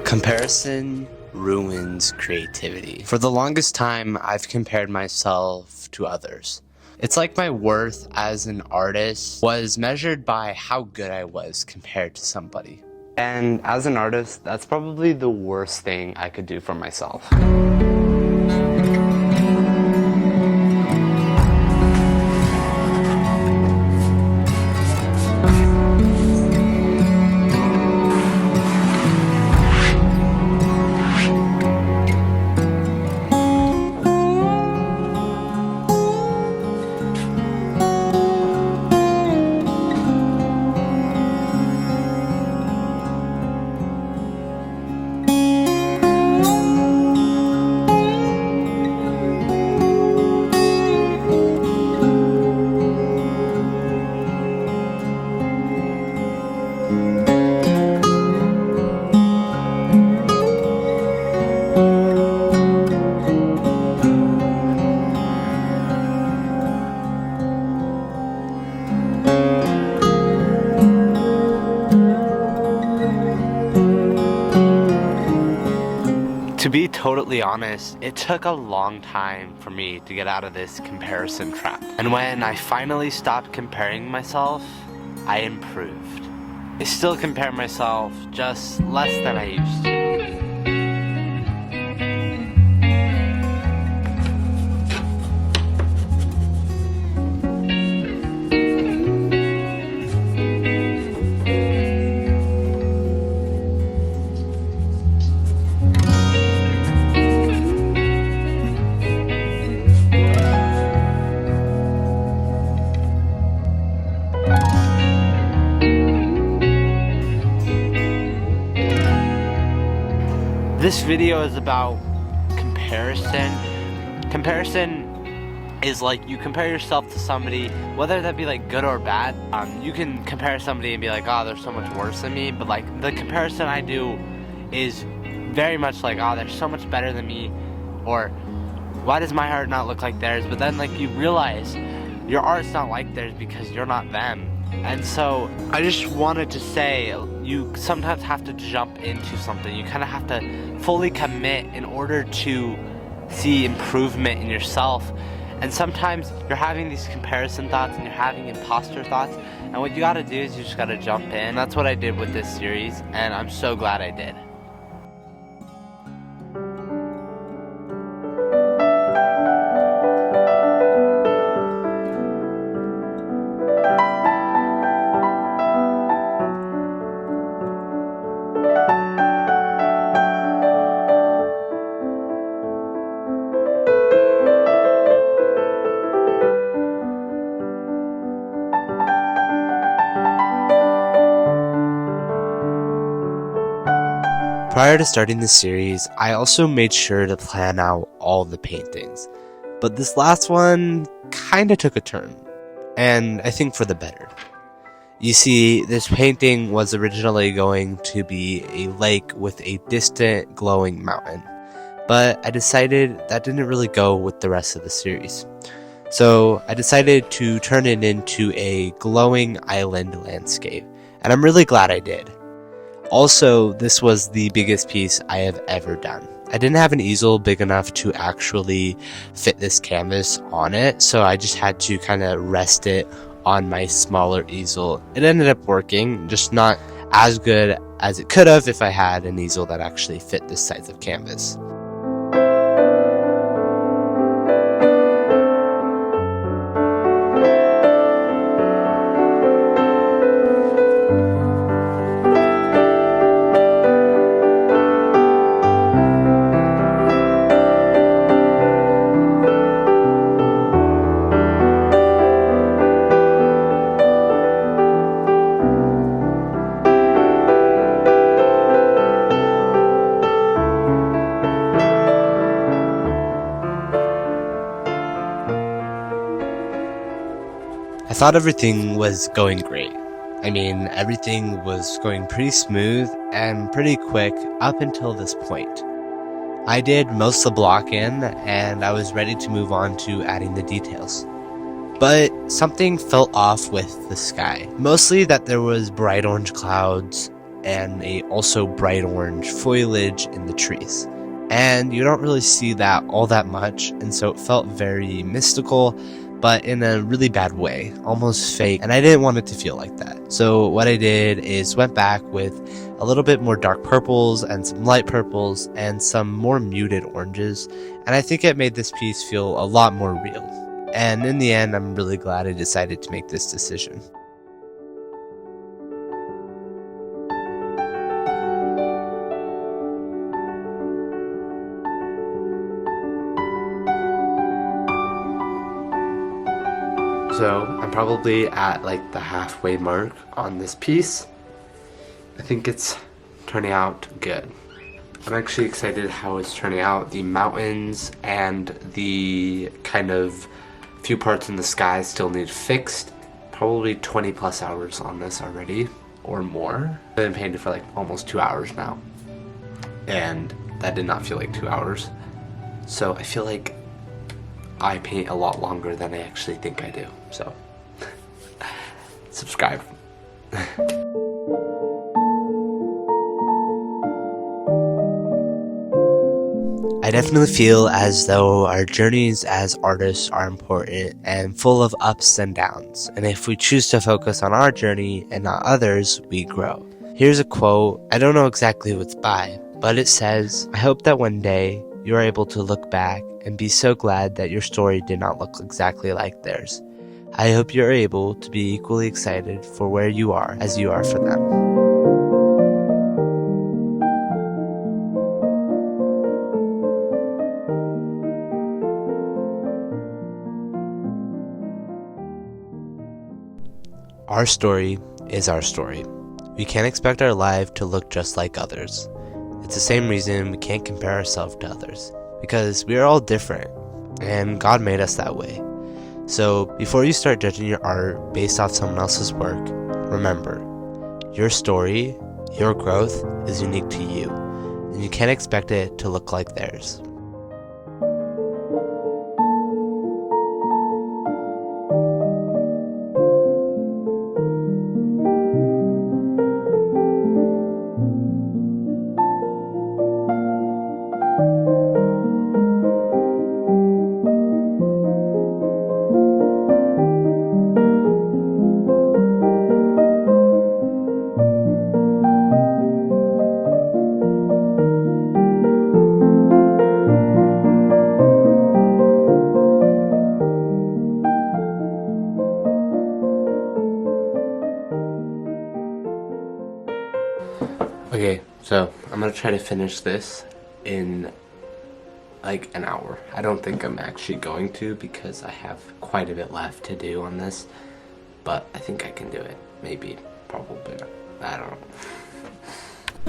Comparison ruins creativity. For the longest time, I've compared myself to others. It's like my worth as an artist was measured by how good I was compared to somebody. And as an artist, that's probably the worst thing I could do for myself. To be totally honest, it took a long time for me to get out of this comparison trap. And when I finally stopped comparing myself, I improved. I still compare myself, just less than I used to. This video is about comparison. Comparison is like you compare yourself to somebody, whether that be like good or bad. You can compare somebody and be like, oh, they're so much worse than me, but like the comparison I do is very much like, oh, they're so much better than me, or why does my art not look like theirs? But then like you realize your art's not like theirs because you're not them. And so I just wanted to say, you sometimes have to jump into something. You kind of have to fully commit in order to see improvement in yourself. And sometimes you're having these comparison thoughts and you're having imposter thoughts, and what you gotta do is you just gotta jump in. That's what I did with this series, and I'm so glad I did. Prior to starting this series, I also made sure to plan out all the paintings, but this last one kinda took a turn, and I think for the better. You see, this painting was originally going to be a lake with a distant glowing mountain, but I decided that didn't really go with the rest of the series. So I decided to turn it into a glowing island landscape, and I'm really glad I did. Also, this was the biggest piece I have ever done. I didn't have an easel big enough to actually fit this canvas on it, so I just had to kind of rest it on my smaller easel. It ended up working, just not as good as it could have if I had an easel that actually fit this size of canvas. I thought everything was going great. I mean, everything was going pretty smooth and pretty quick up until this point. I did most of the block in, and I was ready to move on to adding the details. But something felt off with the sky. Mostly that there was bright orange clouds and a also bright orange foliage in the trees. And you don't really see that all that much, and so it felt very mystical, but in a really bad way, almost fake, and I didn't want it to feel like that. So what I did is went back with a little bit more dark purples and some light purples and some more muted oranges, and I think it made this piece feel a lot more real. And in the end, I'm really glad I decided to make this decision. So I'm probably at like the halfway mark on this piece. I think it's turning out good. I'm actually excited how it's turning out. The mountains and the kind of few parts in the sky still need fixed. Probably 20 plus hours on this already, or more. I've been painted for like almost 2 hours now. And that did not feel like 2 hours. So I feel like I paint a lot longer than I actually think I do, so subscribe. I definitely feel as though our journeys as artists are important and full of ups and downs, and if we choose to focus on our journey and not others, we grow. Here's a quote. I don't know exactly who it's by, but it says, "I hope that one day you are able to look back and be so glad that your story did not look exactly like theirs. I hope you're able to be equally excited for where you are as you are for them." Our story is our story. We can't expect our life to look just like others. It's the same reason we can't compare ourselves to others, because we are all different, and God made us that way. So before you start judging your art based off someone else's work, remember, your story, your growth is unique to you, and you can't expect it to look like theirs. Okay, so I'm gonna try to finish this in like an hour. I don't think I'm actually going to, because I have quite a bit left to do on this, but I think I can do it. Maybe, probably not. I don't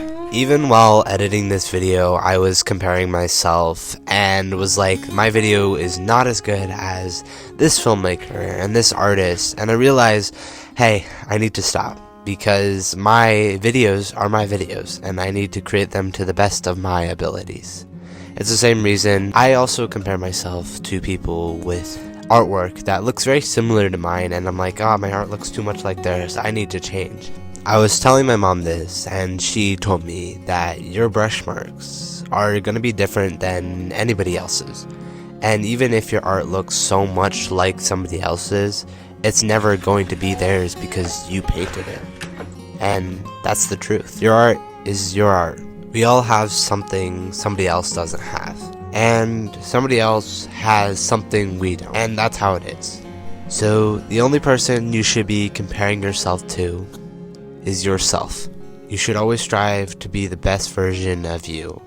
know. Even while editing this video, I was comparing myself and was like, my video is not as good as this filmmaker and this artist, and I realized, hey, I need to stop. Because my videos are my videos, and I need to create them to the best of my abilities. It's the same reason I also compare myself to people with artwork that looks very similar to mine, and I'm like, oh, my art looks too much like theirs, I need to change. I was telling my mom this, and she told me that your brush marks are going to be different than anybody else's. And even if your art looks so much like somebody else's, it's never going to be theirs because you painted it. And that's the truth. Your art is your art. We all have something somebody else doesn't have. And somebody else has something we don't. And that's how it is. So the only person you should be comparing yourself to is yourself. You should always strive to be the best version of you.